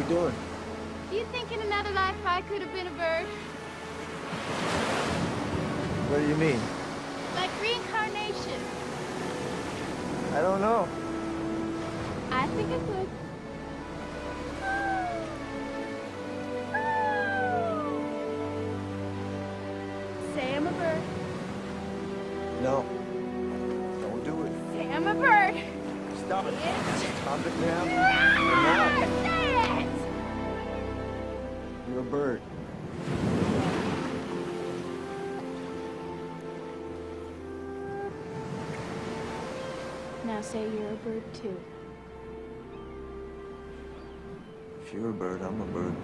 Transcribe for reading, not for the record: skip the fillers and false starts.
we doing? Do you think in another life I could have been a bird? What do you mean? Like reincarnation? I don't know. I think I could. Say I'm a bird. No. Don't do it. Say I'm a bird. Stop it. Stop it now. Say it! You're a bird. Now say you're a bird too. If you're a bird, I'm a bird.